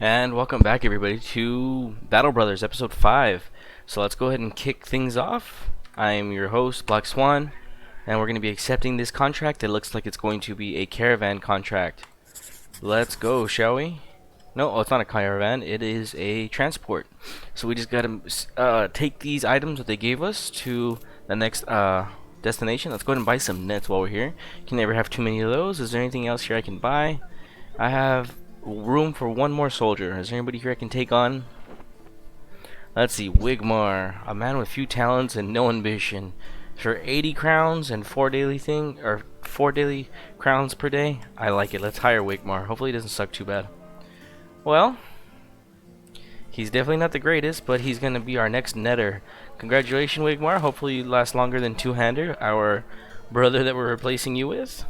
And welcome back, everybody, to Battle Brothers episode 5. So let's go ahead and kick things off. I am your host, Black Swan, and we're going to be accepting this contract. It looks like it's going to be a caravan contract. Let's go, shall we? No, it's not a caravan, it is a transport. So we just got to take these items that they gave us to the next destination. Let's go ahead and buy some nets while we're here. Can never have too many of those. Is there anything else here I can buy? I have room for one more soldier. Is there anybody here I can take on? Let's see. Wigmar, a man with few talents and no ambition. For 80 crowns and 4 daily crowns per day. I like it. Let's hire Wigmar. Hopefully he doesn't suck too bad. Well, he's definitely not the greatest, but he's gonna be our next netter. Congratulations, Wigmar. Hopefully you last longer than Two-Hander, our brother that we're replacing you with.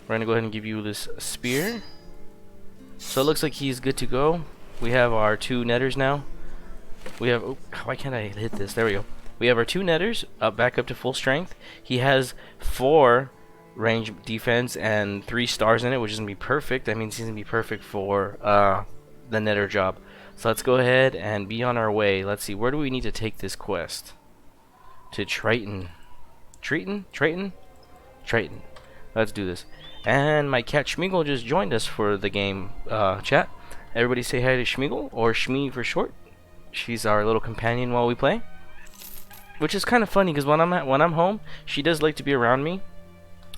We're gonna go ahead and give you this spear. So it looks like he's good to go. We have our 2 netters now. We have, oh, why can't I hit this? There we go. We have our 2 netters back up to full strength. He has 4 range defense and 3 stars in it, which is gonna be perfect. That means he's gonna be perfect for the netter job. So let's go ahead and be on our way. Let's see, where do we need to take this quest? To Triton. Triton. Let's do this. And my cat Schmeagle just joined us for the game chat. Everybody say hi to Schmeagle, or Shmee for short. She's our little companion while we play. Which is kind of funny because when I'm home, she does like to be around me.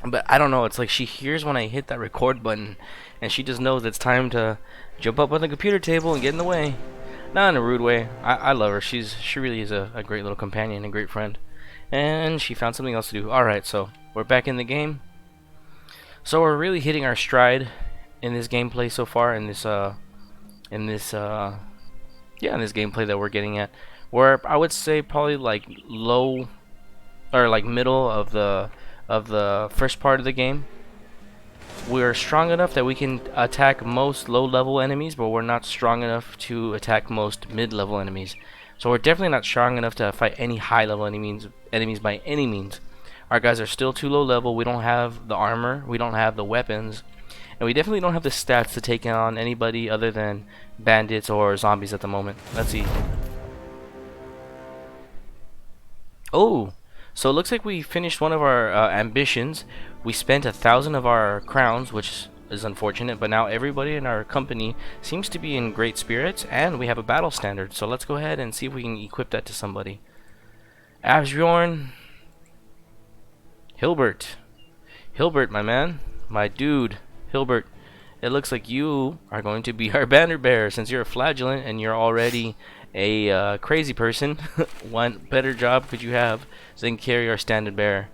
But I don't know, it's like she hears when I hit that record button, and she just knows it's time to jump up on the computer table and get in the way. Not in a rude way. I love her. She really is a great little companion and great friend. And she found something else to do. Alright, so we're back in the game. So we're really hitting our stride in this gameplay so far, in this gameplay that we're getting at. Where I would say probably like low or like middle of the first part of the game. We're strong enough that we can attack most low-level enemies, but we're not strong enough to attack most mid-level enemies. So we're definitely not strong enough to fight any high-level enemies by any means. Our guys are still too low level. We don't have the armor, we don't have the weapons, and we definitely don't have the stats to take on anybody other than bandits or zombies at the moment. Let's see. Oh, so it looks like we finished one of our ambitions. We spent 1,000 of our crowns, which is unfortunate, but now everybody in our company seems to be in great spirits, and we have a battle standard. So let's go ahead and see if we can equip that to somebody. Asbjorn. Hilbert, my man, my dude, Hilbert. It looks like you are going to be our banner bearer since you're a flagellant and you're already a crazy person. One better job could you have than carry our standard bearer.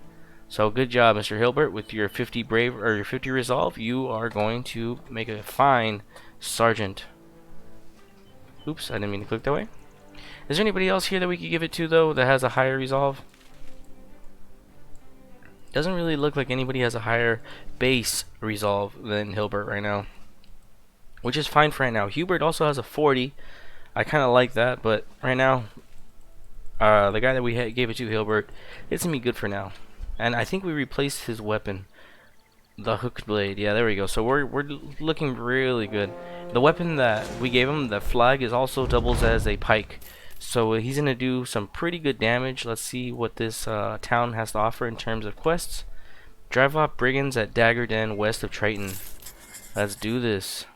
So good job, Mr. Hilbert, with your 50 brave or your 50 resolve. You are going to make a fine sergeant. Oops, I didn't mean to click that way. Is there anybody else here that we could give it to though that has a higher resolve? Doesn't really look like anybody has a higher base resolve than Hilbert right now, which is fine for right now. Hubert also has a 40. I kind of like that, but right now, the guy that we gave it to, Hilbert, it's gonna be good for now. And I think we replaced his weapon, the hooked blade. Yeah, there we go. So we're looking really good. The weapon that we gave him, the flag, is also doubles as a pike. So he's going to do some pretty good damage. Let's see what this town has to offer in terms of quests. Drive off brigands at Dagger Den west of Triton. Let's do this.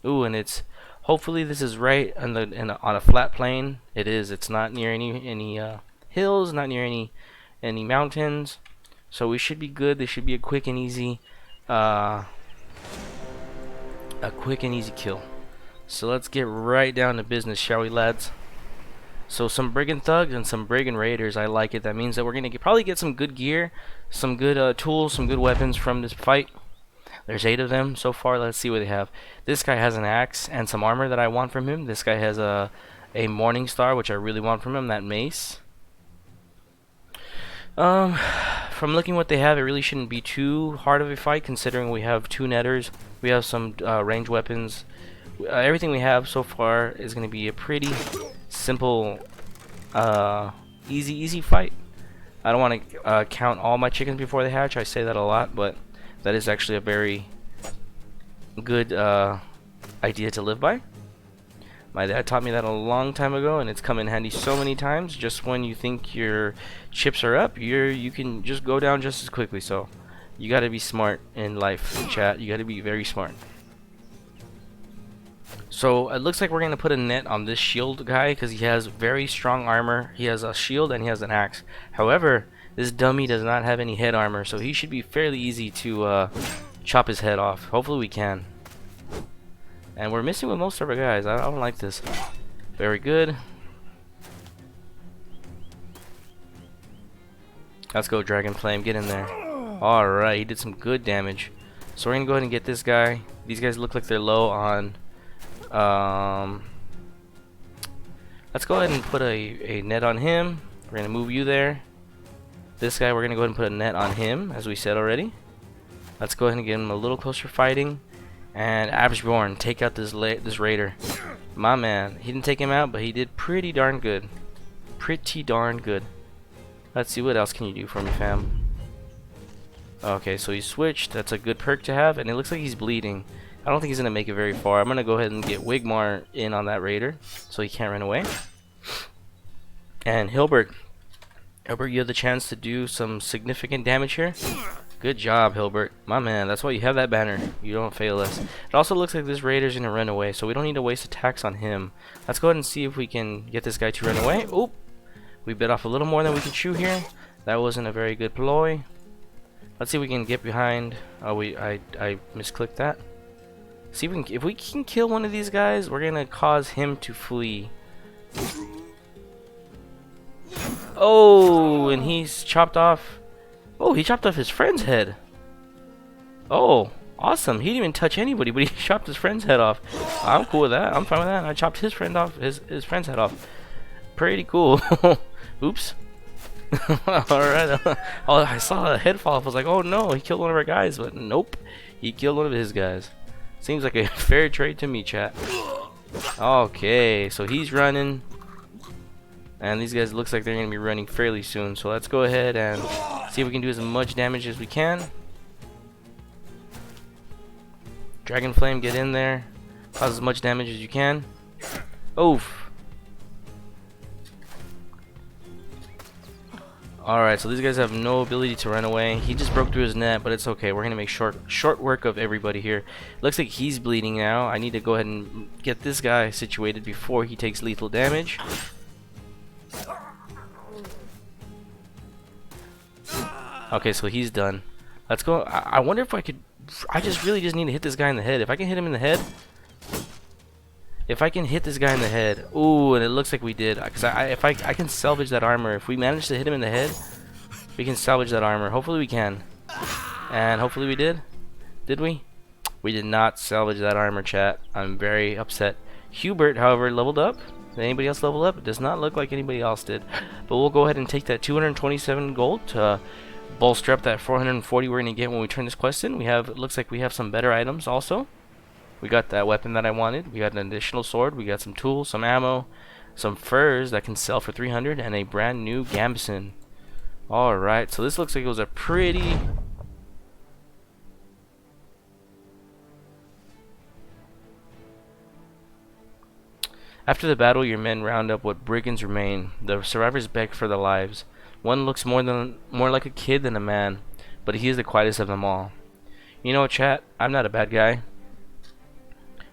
Ooh, and it's hopefully this is right on a flat plain. It is. It's not near any hills, not near any mountains. So we should be good. This should be a quick and easy kill. So let's get right down to business, shall we, lads? So some brigand thugs and some brigand raiders. I like it. That means that we're gonna probably get some good gear, some good tools, some good weapons from this fight. There's 8 of them so far. Let's see what they have. This guy has an axe and some armor that I want from him. This guy has a morning star, which I really want from him. That mace. From looking what they have, it really shouldn't be too hard of a fight, considering we have 2 netters. We have some range weapons. Everything we have so far is going to be a pretty simple, easy fight. I don't want to count all my chickens before they hatch. I say that a lot, but that is actually a very good idea to live by. My dad taught me that a long time ago, and it's come in handy so many times. Just when you think your chips are up, you can just go down just as quickly. So you gotta be smart in life, chat. You gotta be very smart. So it looks like we're gonna put a net on this shield guy because he has very strong armor. He has a shield and he has an axe. However, this dummy does not have any head armor, so he should be fairly easy to chop his head off. Hopefully we can. And we're missing with most of our guys. I don't like this. Very good. Let's go, Dragon Flame. Get in there. Alright, he did some good damage. So we're going to go ahead and get this guy. These guys look like they're low on... let's go ahead and put a net on him. We're going to move you there. This guy, we're going to go ahead and put a net on him, as we said already. Let's go ahead and get him a little closer fighting. And Absborn, take out this raider. My man, he didn't take him out, but he did pretty darn good. Pretty darn good. Let's see, what else can you do for me, fam? Okay, so he switched. That's a good perk to have, and it looks like he's bleeding. I don't think he's gonna make it very far. I'm gonna go ahead and get Wigmar in on that raider, so he can't run away. And Hilbert, you have the chance to do some significant damage here. Good job, Hilbert. My man, that's why you have that banner. You don't fail us. It also looks like this raider's gonna run away, so we don't need to waste attacks on him. Let's go ahead and see if we can get this guy to run away. Oop! We bit off a little more than we can chew here. That wasn't a very good ploy. Let's see if we can get behind. Oh, I misclicked that. See if we can kill one of these guys, we're gonna cause him to flee. Oh, and he's chopped off. Oh, he chopped off his friend's head. Oh, awesome. He didn't even touch anybody, but he chopped his friend's head off. I'm cool with that. I'm fine with that. I chopped his friend off, his friend's head off. Pretty cool. Oops. Alright. Oh, I saw a head fall off. I was like, oh no, he killed one of our guys. But nope. He killed one of his guys. Seems like a fair trade to me, chat. Okay, so he's running. And these guys looks like they're going to be running fairly soon. So let's go ahead and see if we can do as much damage as we can. Dragon Flame, get in there. Cause as much damage as you can. Oof. Alright, so these guys have no ability to run away. He just broke through his net, but it's okay. We're going to make short work of everybody here. Looks like he's bleeding now. I need to go ahead and get this guy situated before he takes lethal damage. Okay, so he's done. Let's go. I wonder if I could... I really just need to hit this guy in the head. If I can hit him in the head... If I can hit this guy in the head... Ooh, and it looks like we did. Because if I can salvage that armor. If we manage to hit him in the head, we can salvage that armor. Hopefully we can. And hopefully we did. Did we? We did not salvage that armor, chat. I'm very upset. Hubert, however, leveled up. Did anybody else level up? It does not look like anybody else did. But we'll go ahead and take that 227 gold to bolster up that 440 we're going to get when we turn this quest in. It looks like we have some better items also. We got that weapon that I wanted. We got an additional sword. We got some tools, some ammo, some furs that can sell for 300, and a brand new gambeson. Alright, so this looks like it was a pretty... After the battle, your men round up what brigands remain. The survivors beg for their lives. One looks more like a kid than a man, but he is the quietest of them all. You know, chat, I'm not a bad guy.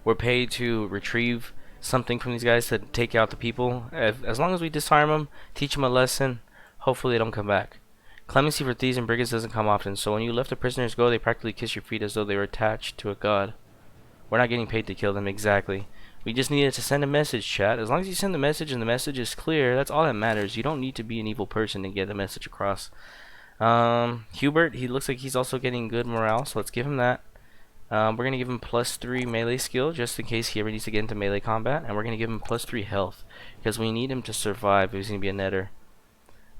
We're paid to retrieve something from these guys to take out the people. As long as we disarm them, teach them a lesson, hopefully they don't come back. Clemency for thieves and brigands doesn't come often, so when you let the prisoners go, they practically kiss your feet as though they were attached to a god. We're not getting paid to kill them, exactly. We just needed to send a message, chat. As long as you send the message and the message is clear, that's all that matters. You don't need to be an evil person to get the message across. Hubert, he looks like he's also getting good morale, so let's give him that. We're going to give him +3 melee skill, just in case he ever needs to get into melee combat. And we're going to give him +3 health, because we need him to survive if he's going to be a netter.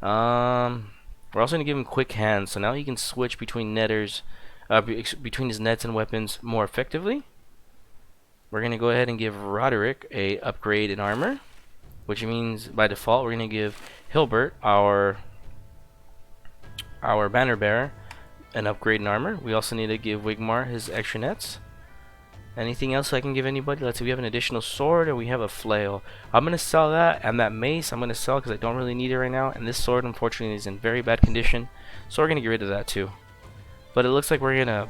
We're also going to give him quick hands, so now he can switch between netters, between his nets and weapons more effectively. We're going to go ahead and give Roderick a upgrade in armor, which means by default we're going to give Hilbert, our banner bearer, an upgrade in armor. We also need to give Wigmar his extra nets. Anything else I can give anybody? Let's see, we have an additional sword and we have a flail. I'm going to sell that, and that mace I'm going to sell because I don't really need it right now. And this sword, unfortunately, is in very bad condition. So we're going to get rid of that too. But it looks like we're going to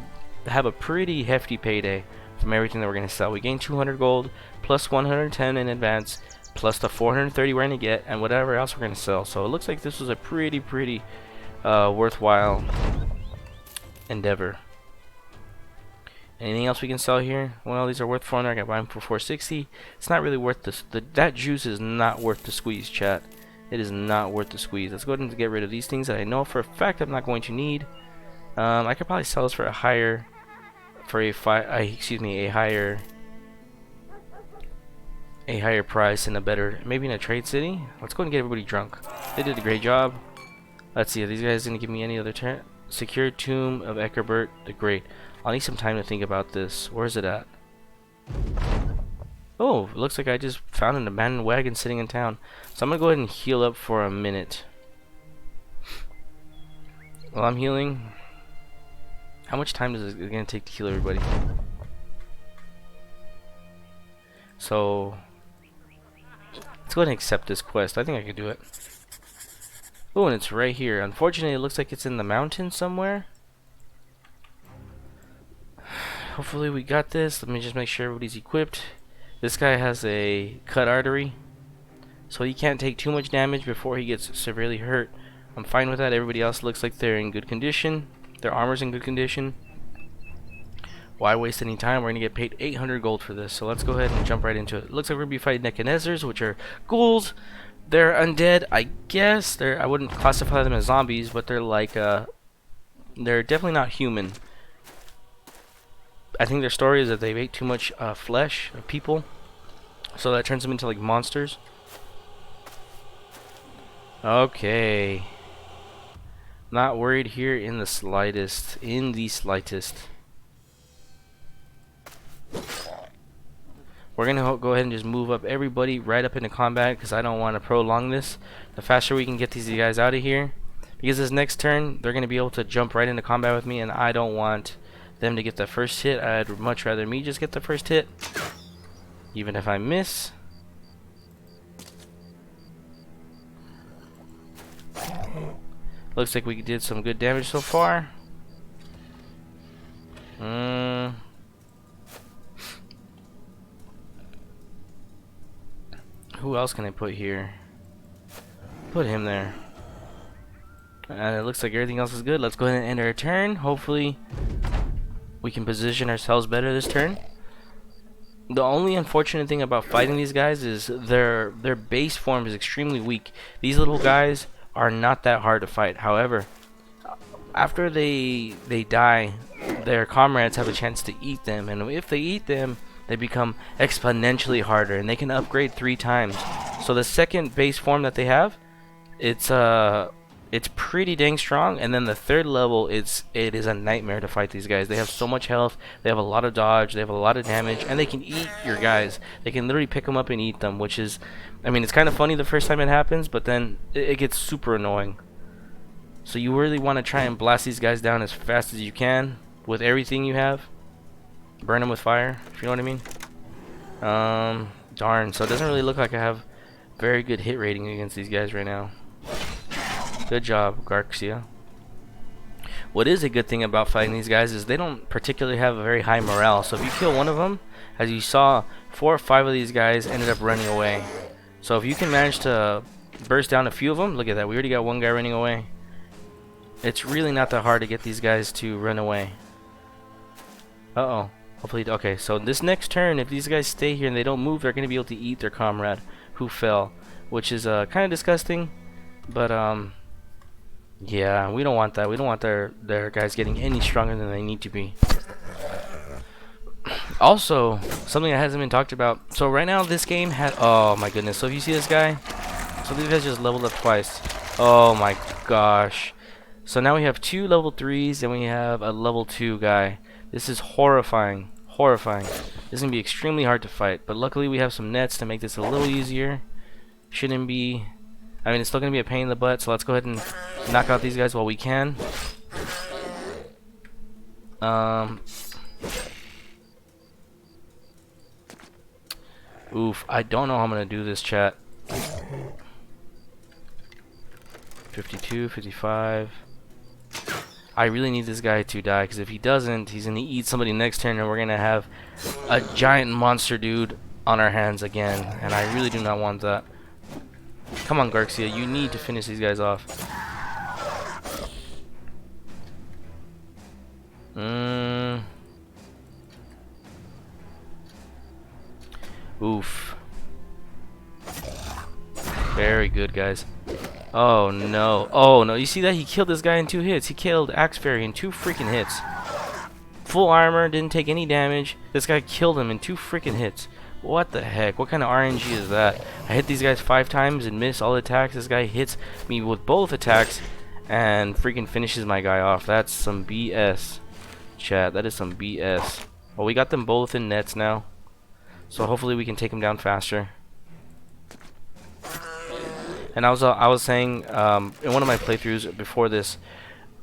have a pretty hefty payday from everything that we're going to sell. We gain 200 gold, plus 110 in advance, plus the 430 we're going to get, and whatever else we're going to sell. So it looks like this was a pretty worthwhile endeavor. Anything else we can sell here? Well, these are worth 400. I can buy them for 460. It's not really worth this. That juice is not worth the squeeze, chat. It is not worth the squeeze. Let's go ahead and get rid of these things that I know for a fact I'm not going to need. I could probably sell this for a higher, a higher price and a better, maybe in a trade city. Let's go and get everybody drunk. They did a great job. Let's see, are these guys gonna give me any other turn? Secure Tomb of Eckerbert the Great. I'll need some time to think about this. Where is it at? Oh, it looks like I just found an abandoned wagon sitting in town. So I'm gonna go ahead and heal up for a minute. While I'm healing, how much time is it gonna take to heal everybody? So let's go ahead and accept this quest. I think I can do it. Oh, and it's right here. Unfortunately, it looks like it's in the mountains somewhere. Hopefully we got this. Let me just make sure everybody's equipped. This guy has a cut artery, so he can't take too much damage before he gets severely hurt. I'm fine with that. Everybody else looks like they're in good condition. Their armor's in good condition. Why waste any time? We're gonna get paid 800 gold for this, so let's go ahead and jump right into it. Looks like we're gonna be fighting Nebuchadnezzars, which are ghouls. They're undead, I guess. I wouldn't classify them as zombies, but they're like they're definitely not human. I think their story is that they've ate too much flesh of people, so that turns them into like monsters. Okay. Not worried here in the slightest. We're gonna go ahead and just move up everybody right up into combat because I don't want to prolong this. The faster we can get these guys out of here, because this next turn they're gonna be able to jump right into combat with me, and I don't want them to get the first hit. I'd much rather me just get the first hit, even if I miss. Looks like we did some good damage so far. Who else can I put here? Put him there. And it looks like everything else is good. Let's go ahead and end our turn. Hopefully we can position ourselves better this turn. The only unfortunate thing about fighting these guys is their base form is extremely weak. These little guys are not that hard to fight. However, after they die, their comrades have a chance to eat them, and if they eat them, they become exponentially harder, and they can upgrade 3 times. So the second base form that they have, it's pretty dang strong, and then the third level, it is a nightmare to fight these guys. They have so much health, they have a lot of dodge, they have a lot of damage, and they can eat your guys. They can literally pick them up and eat them, which is, I mean, it's kind of funny the first time it happens, but then it gets super annoying. So you really want to try and blast these guys down as fast as you can with everything you have. Burn them with fire, if you know what I mean. Darn, so it doesn't really look like I have very good hit rating against these guys right now. Good job, Garcia. What is a good thing about fighting these guys is they don't particularly have a very high morale. So if you kill one of them, as you saw, 4 or 5 of these guys ended up running away. So if you can manage to burst down a few of them, look at that, we already got one guy running away. It's really not that hard to get these guys to run away. Uh-oh. Hopefully, okay, so this next turn, if these guys stay here and they don't move, they're going to be able to eat their comrade who fell, which is kind of disgusting, but yeah, we don't want that. We don't want their guys getting any stronger than they need to be. Also, something that hasn't been talked about, so right now this game had, oh my goodness, so if you see this guy, so these guys just leveled up twice. Oh my gosh. So now we have 2 level 3s and we have a level 2 guy. This is horrifying. Horrifying. This is going to be extremely hard to fight, but luckily we have some nets to make this a little easier. Shouldn't be, I mean, it's still going to be a pain in the butt, so let's go ahead and knock out these guys while we can. Oof, I don't know how I'm gonna do this, chat. 52, 55. I really need this guy to die, because if he doesn't, he's gonna eat somebody next turn, and we're gonna have a giant monster dude on our hands again, and I really do not want that. Come on, Garcia, you need to finish these guys off. Oof. Very good, guys. Oh no. Oh no. You see that? He killed this guy in 2 hits. He killed Axe Fairy in 2 freaking hits. Full armor, didn't take any damage. This guy killed him in 2 freaking hits. What the heck? What kind of RNG is that? I hit these guys 5 times and miss all attacks. This guy hits me with both attacks and freaking finishes my guy off. That's some BS. Chat, that is some BS. Well, we got them both in nets now, so hopefully we can take them down faster. And I was saying in one of my playthroughs before this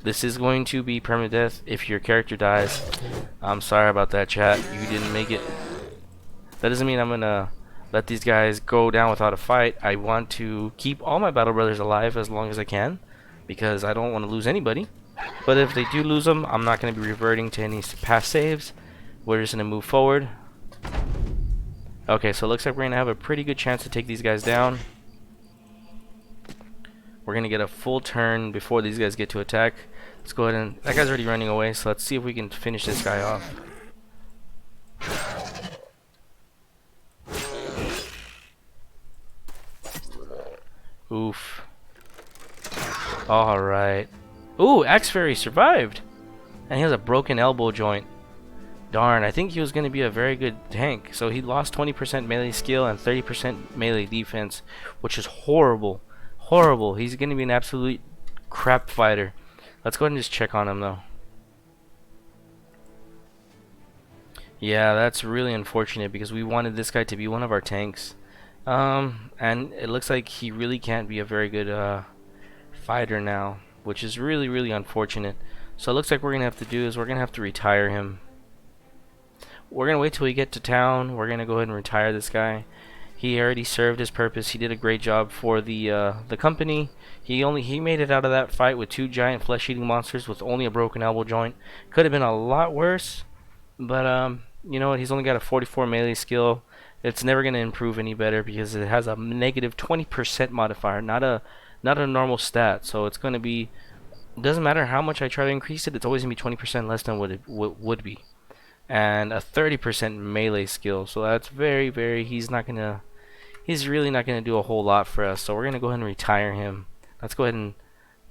is going to be permadeath if your character dies. I'm sorry about that, chat. You didn't make it. That doesn't mean I'm gonna let these guys go down without a fight. I want to keep all my battle brothers alive as long as I can, because I don't want to lose anybody. But if they do lose them, I'm not going to be reverting to any past saves. We're just going to move forward. Okay, so it looks like we're going to have a pretty good chance to take these guys down. We're going to get a full turn before these guys get to attack. Let's go ahead and... That guy's already running away, so let's see if we can finish this guy off. Oof. Alright. Ooh, Axe Fairy survived! And he has a broken elbow joint. Darn, I think he was going to be a very good tank. So he lost 20% melee skill and 30% melee defense, which is horrible. Horrible. He's going to be an absolute crap fighter. Let's go ahead and just check on him, though. Yeah, that's really unfortunate, because we wanted this guy to be one of our tanks. And it looks like he really can't be a very good fighter now, which is really, really unfortunate. So it looks like what we're going to have to do is we're going to have to retire him. We're going to wait till we get to town. We're going to go ahead and retire this guy. He already served his purpose. He did a great job for the company. He made it out of that fight with 2 giant flesh-eating monsters with only a broken elbow joint. Could have been a lot worse, but you know what? He's only got a 44 melee skill. It's never going to improve any better because it has a negative 20% modifier, not a normal stat. So it's going to be, doesn't matter how much I try to increase it, it's always going to be 20% less than what it would be. And a 30% melee skill. So that's very, very, he's really not going to do a whole lot for us. So we're going to go ahead and retire him. Let's go ahead and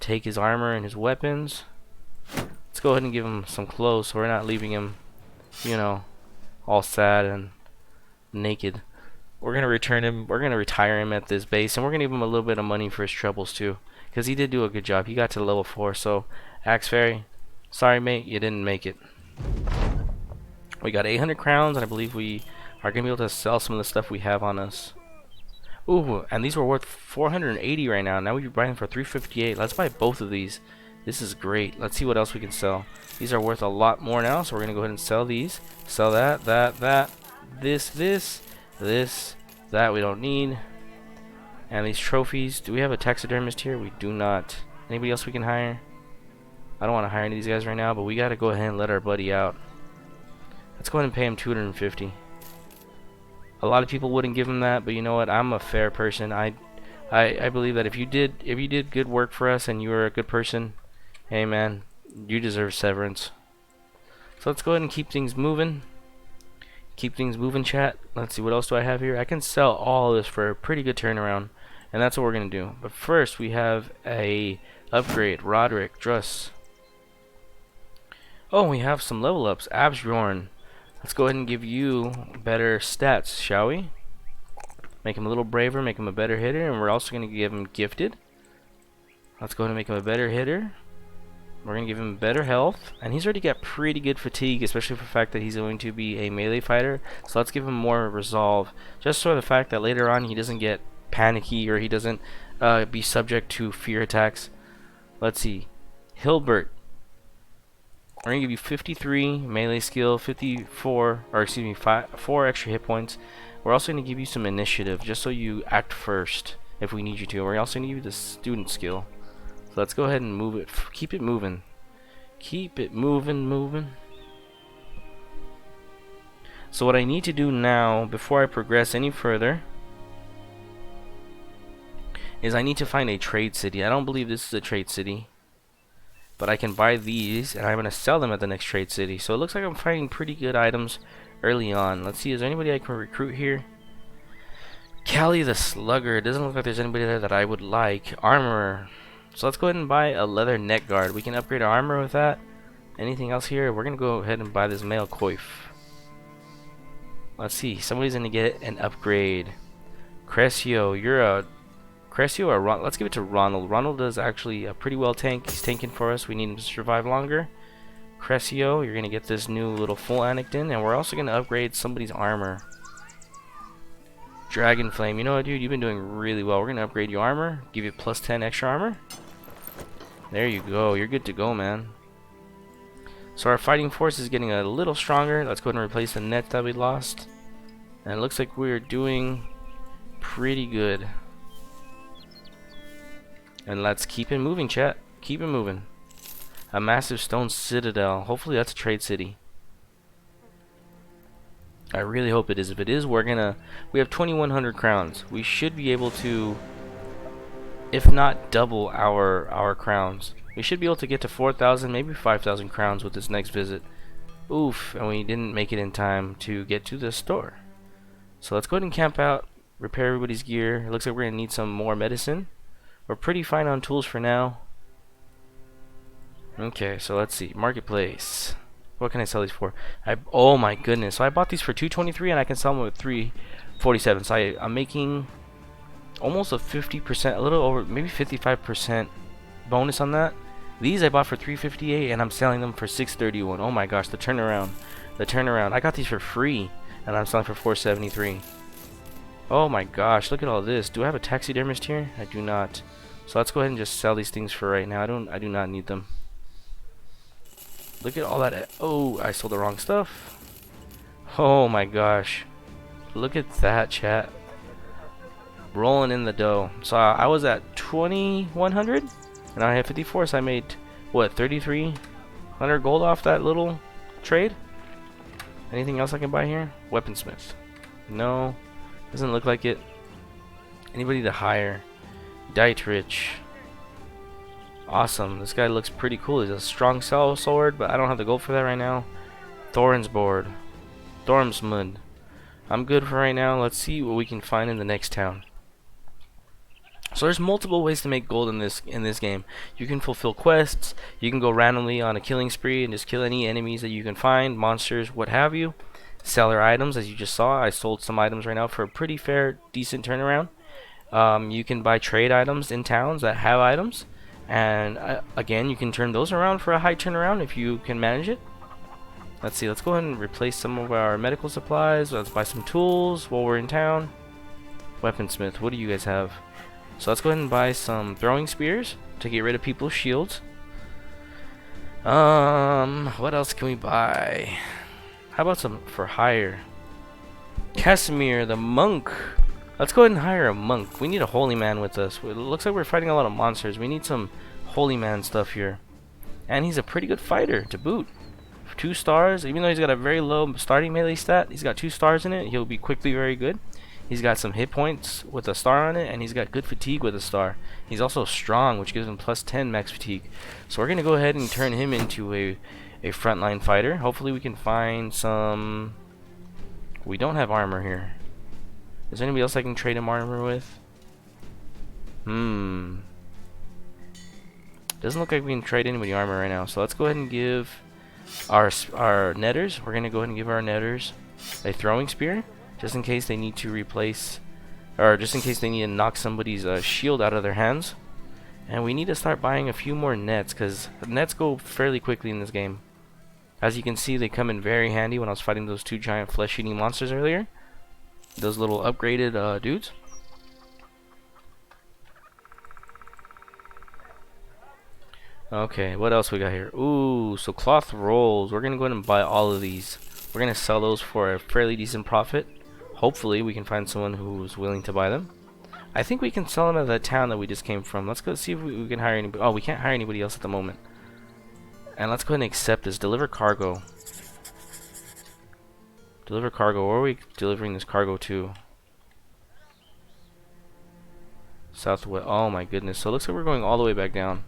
take his armor and his weapons. Let's go ahead and give him some clothes so we're not leaving him, you know, all sad and naked. We're going to return him. We're going to retire him at this base, and we're going to give him a little bit of money for his troubles too, because he did do a good job. He got to level 4. So Axe Fairy, sorry mate, you didn't make it. We got 800 crowns, and I believe we are going to be able to sell some of the stuff we have on us. Ooh, and these were worth 480 right now. Now we can buy them for 358. Let's buy both of these. This is great. Let's see what else we can sell. These are worth a lot more now, so we're going to go ahead and sell these. Sell that, this, that we don't need. And these trophies. Do we have a taxidermist here? We do not. Anybody else we can hire? I don't want to hire any of these guys right now, but we got to go ahead and let our buddy out. Let's go ahead and pay him 250. A lot of people wouldn't give him that, but you know what? I'm a fair person. I believe that if you did good work for us and you were a good person, hey man, you deserve severance. So let's go ahead and keep things moving. Keep things moving, chat. Let's see, what else do I have here? I can sell all of this for a pretty good turnaround, and that's what we're gonna do. But first, we have a upgrade. Roderick, Druss. Oh, we have some level ups. Absbjorn. Let's go ahead and give you better stats, shall we? Make him a little braver, make him a better hitter, and we're also going to give him gifted. Let's go ahead and make him a better hitter. We're going to give him better health, and he's already got pretty good fatigue, especially for the fact that he's going to be a melee fighter. So let's give him more resolve, just for the fact that later on he doesn't get panicky or he doesn't be subject to fear attacks. Let's see. Hilbert. We're going to give you 53 melee skill, 54, or excuse me, 4 extra hit points. We're also going to give you some initiative, just so you act first if we need you to. We're also going to give you the student skill. So let's go ahead and move it. Keep it moving. Keep it moving. So what I need to do now, before I progress any further, is I need to find a trade city. I don't believe this is a trade city, but I can buy these, and I'm going to sell them at the next trade city. So it looks like I'm finding pretty good items early on. Let's see, is there anybody I can recruit here? Callie the Slugger. It doesn't look like there's anybody there that I would like. Armorer. So let's go ahead and buy a leather neck guard. We can upgrade our armor with that. Anything else here? We're going to go ahead and buy this male coif. Let's see. Somebody's going to get an upgrade. Crescio. You're a... Crescio or Ron? Let's give it to Ronald. Ronald does actually a pretty well tank. He's tanking for us. We need him to survive longer. Crescio, you're going to get this new little full Anacton. And we're also going to upgrade somebody's armor. Dragon Flame. You know what, dude? You've been doing really well. We're going to upgrade your armor. Give you plus 10 extra armor. There you go. You're good to go, man. So our fighting force is getting a little stronger. Let's go ahead and replace the net that we lost. And it looks like we're doing pretty good. And let's keep it moving, chat. Keep it moving. A massive stone citadel. Hopefully that's a trade city. I really hope it is. If it is, we have 2,100 crowns. We should be able to, if not double our crowns. We should be able to get to 4,000, maybe 5,000 crowns with this next visit. Oof, and we didn't make it in time to get to the store. So let's go ahead and camp out, repair everybody's gear. It looks like we're going to need some more medicine. We're pretty fine on tools for now. Okay, so let's see. Marketplace. What can I sell these for? Oh my goodness. So I bought these for 223 and I can sell them with 347. So I'm making almost a 50%, a little over, maybe 55% bonus on that. These I bought for 358 and I'm selling them for 631. Oh my gosh, the turnaround. The turnaround. I got these for free and I'm selling for 473. Oh my gosh, look at all this. Do I have a taxidermist here? I do not. So let's go ahead and just sell these things for right now. I do not need them. Look at all that. Oh, I sold the wrong stuff. Oh my gosh. Look at that, chat. Rolling in the dough. So I was at 2,100 and I have 54, so I made what, 3,300 gold off that little trade? Anything else I can buy here? Weaponsmith. No. Doesn't look like it. Anybody to hire? Dietrich. Awesome. This guy looks pretty cool. He's a strong sword, but I don't have the gold for that right now. Thorin's board. Thormsmund. I'm good for right now. Let's see what we can find in the next town. So there's multiple ways to make gold in this game. You can fulfill quests. You can go randomly on a killing spree and just kill any enemies that you can find, monsters, what have you. Sell their items, as you just saw. I sold some items right now for a pretty fair, decent turnaround. You can buy trade items in towns that have items, and again, you can turn those around for a high turnaround if you can manage it. Let's see, let's go ahead and replace some of our medical supplies. Let's buy some tools while we're in town. Weaponsmith, what do you guys have? So let's go ahead and buy some throwing spears to get rid of people's shields. What else can we buy? How about some for hire? Casimir the monk. Let's go ahead and hire a monk. We need a holy man with us. It looks like we're fighting a lot of monsters. We need some holy man stuff here. And he's a pretty good fighter to boot. 2 stars, even though he's got a very low starting melee stat, he's got 2 stars in it. He'll be quickly very good. He's got some hit points with a star on it, and he's got good fatigue with a star. He's also strong, which gives him plus 10 max fatigue. So we're going to go ahead and turn him into a frontline fighter. Hopefully we can find some... We don't have armor here. Is there anybody else I can trade him armor with? Doesn't look like we can trade anybody armor right now. So let's go ahead and give our netters. We're going to go ahead and give our netters a throwing spear, just in case they need to replace, or just in case they need to knock somebody's shield out of their hands. And we need to start buying a few more nets, because nets go fairly quickly in this game. As you can see, they come in very handy when I was fighting those 2 giant flesh-eating monsters earlier. Those little upgraded dudes. Okay, what else we got here? Ooh, so cloth rolls. We're going to go ahead and buy all of these. We're going to sell those for a fairly decent profit. Hopefully we can find someone who's willing to buy them. I think we can sell them at the town that we just came from. Let's go see if we can hire anybody. Oh, we can't hire anybody else at the moment. And let's go ahead and accept this. Deliver cargo. Deliver cargo. Where are we delivering this cargo to? Southwest. Oh my goodness. So it looks like we're going all the way back down.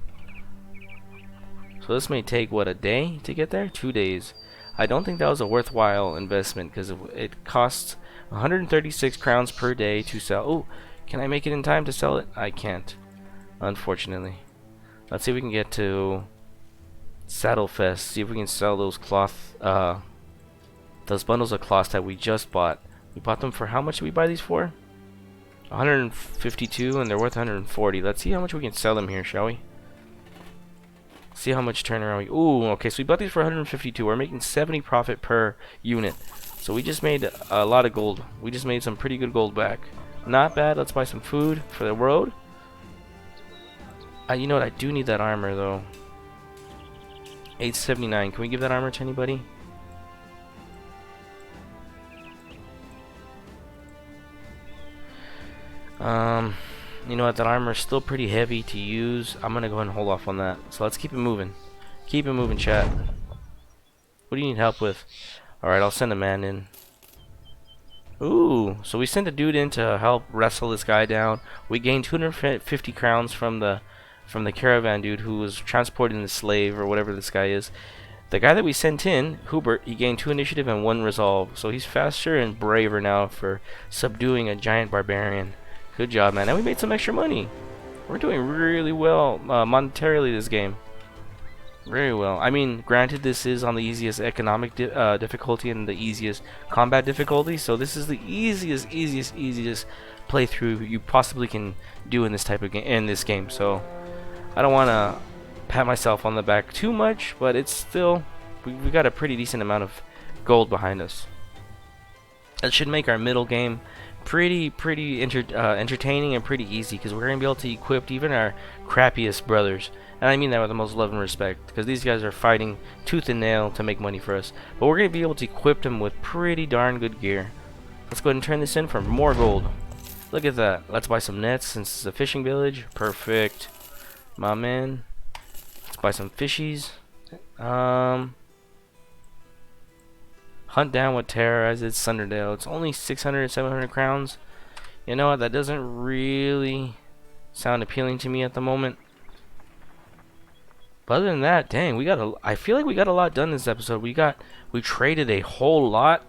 So this may take, what, a day to get there? 2 days. I don't think that was a worthwhile investment because it costs 136 crowns per day to sell. Oh, can I make it in time to sell it? I can't, unfortunately. Let's see if we can get to Saddlefest. See if we can sell those cloth, those bundles of cloth that we just bought. We bought them for, how much did we buy these for? 152, and they're worth 140. Let's see how much we can sell them here, shall we? See how much turnaround we. Ooh, okay, so we bought these for 152. We're making 70 profit per unit. So we just made a lot of gold. We just made some pretty good gold back. Not bad. Let's buy some food for the road. You know what? I do need that armor though. 879. Can we give that armor to anybody? You know what? That armor is still pretty heavy to use. I'm gonna go ahead and hold off on that. So let's keep it moving. Keep it moving, chat. What do you need help with? Alright, I'll send a man in. Ooh, so we sent a dude in to help wrestle this guy down. We gained 250 crowns from the caravan dude who was transporting the slave or whatever this guy is. The guy that we sent in, Hubert, he gained 2 initiative and 1 resolve. So he's faster and braver now for subduing a giant barbarian. Good job, man. And we made some extra money. We're doing really well monetarily this game. Very well. I mean, granted, this is on the easiest economic difficulty and the easiest combat difficulty. So this is the easiest playthrough you possibly can do in this type of game. In this game, so I don't want to pat myself on the back too much, but it's still we got a pretty decent amount of gold behind us. That should make our middle game pretty entertaining and pretty easy, because we're gonna be able to equip even our crappiest brothers, and I mean that with the most love and respect, because these guys are fighting tooth and nail to make money for us, but we're gonna be able to equip them with pretty darn good gear. Let's go ahead and turn this in for more gold. Look at that. Let's buy some nets since it's a fishing village. Perfect, my man. Let's buy some fishies. Hunt down what terrorizes Sunderdale. It's only 600, 700 crowns. You know what? That doesn't really sound appealing to me at the moment. But other than that, dang, I feel like we got a lot done this episode. We traded a whole lot.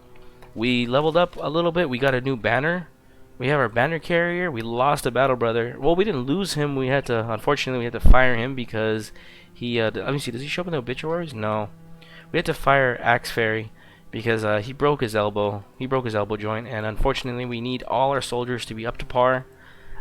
We leveled up a little bit. We got a new banner. We have our banner carrier. We lost a battle brother. Well, we didn't lose him. Unfortunately, we had to fire him because he. Let me see. Does he show up in the obituaries? No. We had to fire Axe Fairy because he broke his elbow. He broke his elbow joint, and unfortunately, we need all our soldiers to be up to par.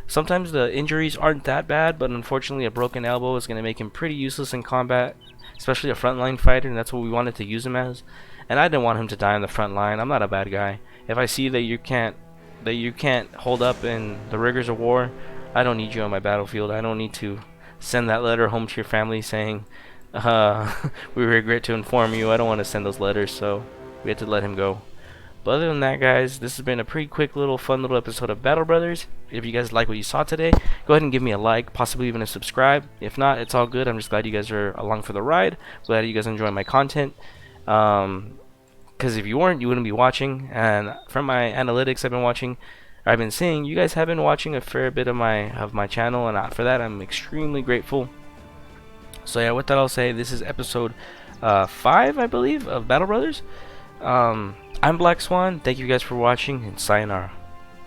Sometimes the injuries aren't that bad, but unfortunately, a broken elbow is going to make him pretty useless in combat, especially a frontline fighter, and that's what we wanted to use him as. And I didn't want him to die on the front line. I'm not a bad guy. If I see that you can't hold up in the rigors of war, I don't need you on my battlefield. I don't need to send that letter home to your family saying, we regret to inform you. I don't want to send those letters, so we had to let him go. But other than that, guys, this has been a pretty quick fun little episode of Battle Brothers. If you guys like what you saw today, go ahead and give me a like, possibly even a subscribe. If not, it's all good. I'm just glad you guys are along for the ride. Glad you guys enjoy my content. Because if you weren't, you wouldn't be watching. And from my analytics I've been seeing, you guys have been watching a fair bit of my channel, and for that I'm extremely grateful. So yeah, with that I'll say this is episode 5, I believe, of Battle Brothers. I'm Black Swan. Thank you guys for watching, and sayonara.